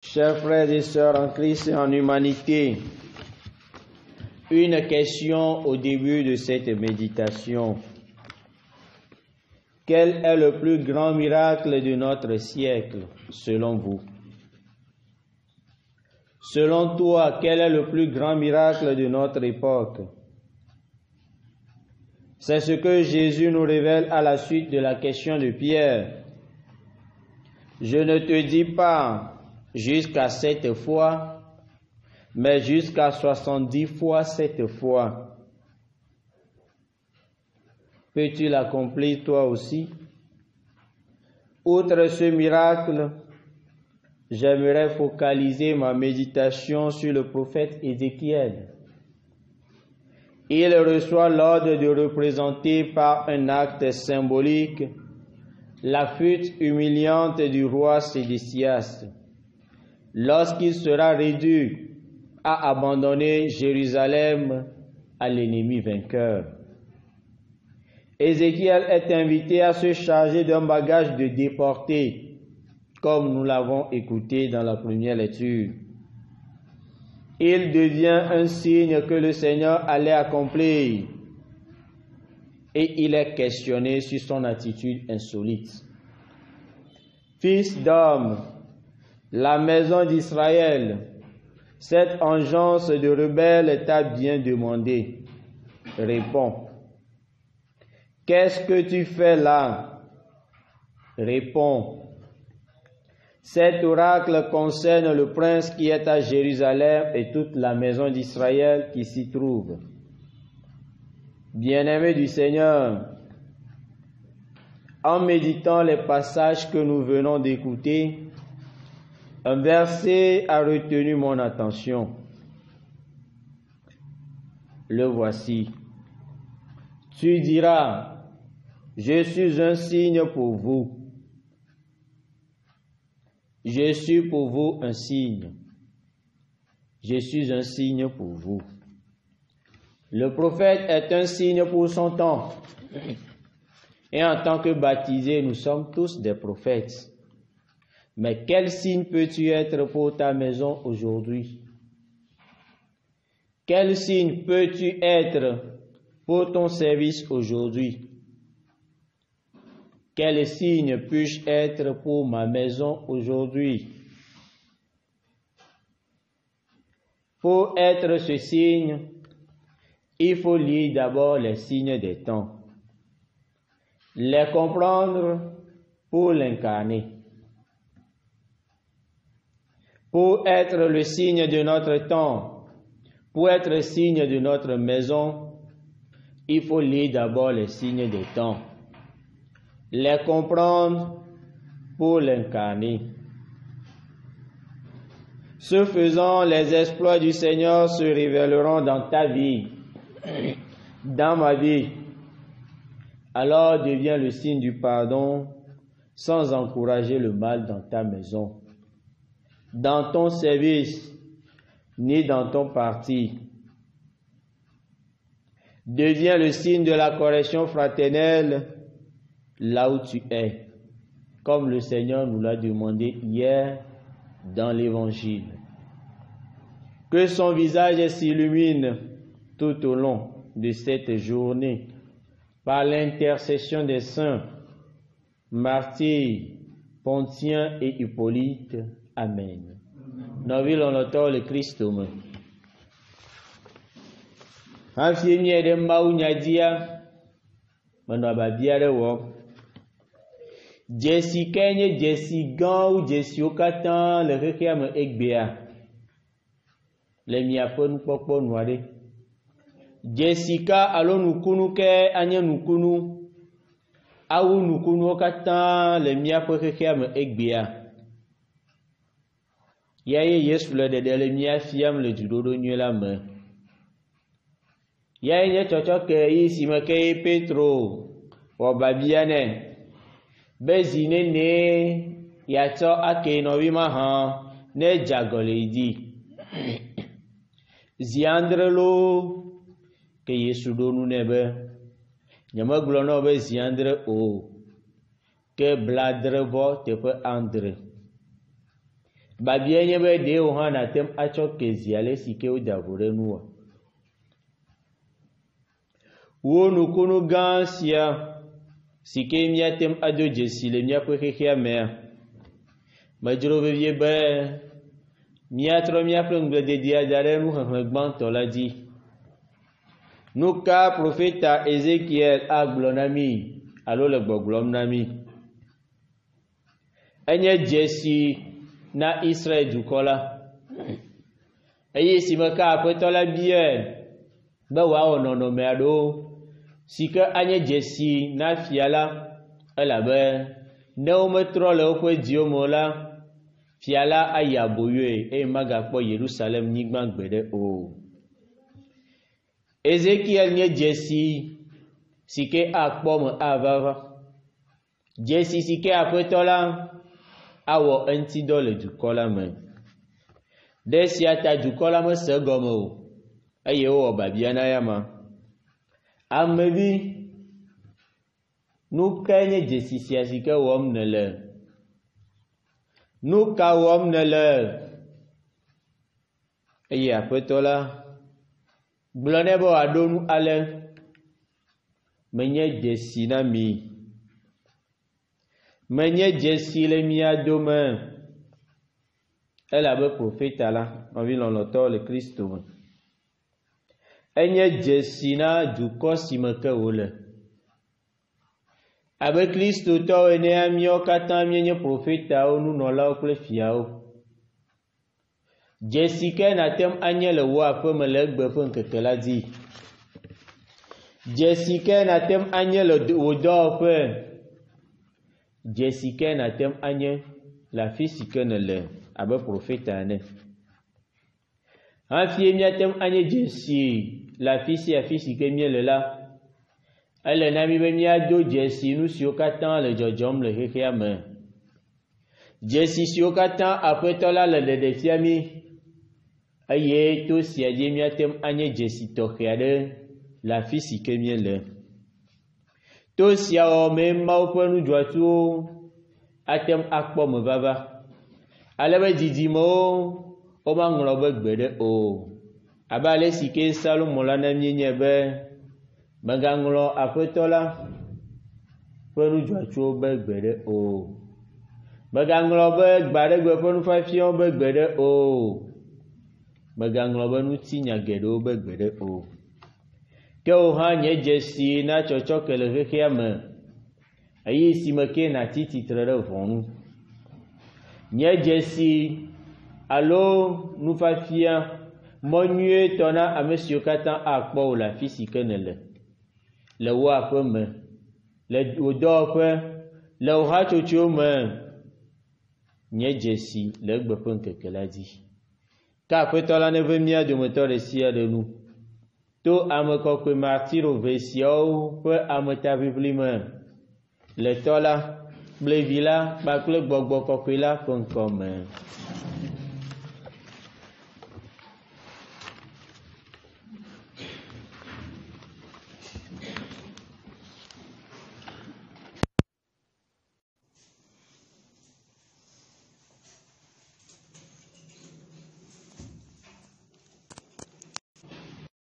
Chers frères et sœurs en Christ et en humanité, une question au début de cette méditation. Quel est le plus grand miracle de notre siècle, selon vous? Selon toi, quel est le plus grand miracle de notre époque? C'est ce que Jésus nous révèle à la suite de la question de Pierre. Je ne te dis pas jusqu'à 7 fois, mais jusqu'à 70 fois 7 fois. Peux-tu l'accomplir toi aussi? Outre ce miracle, j'aimerais focaliser ma méditation sur le prophète Ézéchiel. Il reçoit l'ordre de représenter par un acte symbolique la fuite humiliante du roi Sédécias, lorsqu'il sera réduit à abandonner Jérusalem à l'ennemi vainqueur. Ézéchiel est invité à se charger d'un bagage de déportés, comme nous l'avons écouté dans la première lecture. Il devient un signe que le Seigneur allait accomplir, et il est questionné sur son attitude insolite. Fils d'homme, la maison d'Israël, cette engeance de rebelles t'a bien demandé. Réponds. Qu'est-ce que tu fais là? Réponds. Cet oracle concerne le prince qui est à Jérusalem et toute la maison d'Israël qui s'y trouve. Bien-aimés du Seigneur, en méditant les passages que nous venons d'écouter, un verset a retenu mon attention. Le voici. Tu diras, je suis un signe pour vous. Je suis pour vous un signe. Je suis un signe pour vous. Le prophète est un signe pour son temps. Et en tant que baptisés, nous sommes tous des prophètes. Mais quel signe peux-tu être pour ta maison aujourd'hui? Quel signe peux-tu être pour ton service aujourd'hui? Quel signe puis-je être pour ma maison aujourd'hui? Pour être ce signe, il faut lire d'abord les signes des temps, les comprendre pour l'incarner. Pour être le signe de notre temps, pour être signe de notre maison, il faut lire d'abord les signes des temps, les comprendre pour l'incarner. Ce faisant, les exploits du Seigneur se révéleront dans ta vie, dans ma vie. Alors devient le signe du pardon sans encourager le mal dans ta maison, dans ton service, ni dans ton parti. Deviens le signe de la correction fraternelle là où tu es, comme le Seigneur nous l'a demandé hier dans l'Évangile. Que son visage s'illumine tout au long de cette journée par l'intercession des saints, martyrs, Pontien et Hippolyte. Amen. Novil onotɔ le Kristo me. Hafi mie ɖe Mawu nyadia, menɔ ababia ɖe wɔm. Dzesi ke nye dzesi gãwo, dzesiwo katã le xexea me egbea, le miaƒe nukpɔkpɔ nu aɖe. Dzesika alo nukunu ke anye nukunu, awu nukunuwo katã le miaƒe xexea me egbea. Yaye Yesu le ɖeɖe le mia fiam le dziɖoɖo nyui la me. Yaye nye tsɔtsɔke yi si me ke Petro wɔ babia nɛ be zi nene yatsɔ ake nɔvi ma hã ne dzagɔ le di. Zi andre lo ke Yesu ɖo nu nɛ be nyemegblɔ na wo be zi andre o, ke bladre vɔ teƒe andre. babia nye be de o ha na tem acho keziale sike o davore nuwa wo nu kunu gansia sike mia tem ado jesile mia ko keke mea majro be vie be mia tro mia plongle de dia dare nu han gban to la di nuka profeta Ezekiel aglonami alo le gboglom nami enye jesi na Israel dukola eye simaka apetola bien ba wa onono me ado sika anye jesi na fiala alabe ne o metro le o diomola fiala ayaboye e maga po Jerusalem nigba gbede o Ezekiel nye jesi sike akpom avava jesi sike apetola awo antidole dukola me desi ata dukola me segomo o eye o babiana yama amebi nuka nye jesi sike wom nele nuka wom nele eye apetola blonebo adonu ale menye jesi na mi menye jesi le mi adome elle avait prophète là on vit l'auteur le Christ enye jesi na du kosimeke ole avec Christ to ene amio katan menye prophète o nu no la o ple fiao Jessica na tem anye le wa pe me le gbe fe nkeke la di Jessica na tem anye le odo fe Jessica na tem anye la physique ne le abe prophète ane Anfie mi tem anye Jessie la physique mi le la elle na mi be mi ado Jessie nu si o katan le jojom le heke ame Jessie si o katan après tola le de fiami aye to si adie mi atem anye Jessie to khiade la physique mi le to si o me ma o penu joatu atem akpo me baba alebe didimo o ma ngro be gbede o abale sike salu molana mi nyebe maganglo apetola penu joatu be gbede o maganglo be gbade gbe penu fafion be gbede o maganglo nu tinya gedo be gbede o ke o ha nye jesi na chocho kele hekiame ayi simake na titi trere vonu nye jesi alo nu fafia monue tona amesio katan akpo la physique ne le wa pe me le odo pe le o ha chocho me nye jesi le gbe pe nkeke la di ka petola ne vemia de moteur sia de nous to amekokwe martiro vesio pe ameta biblime le tola blevila bakle gbogbo kokwe la konkome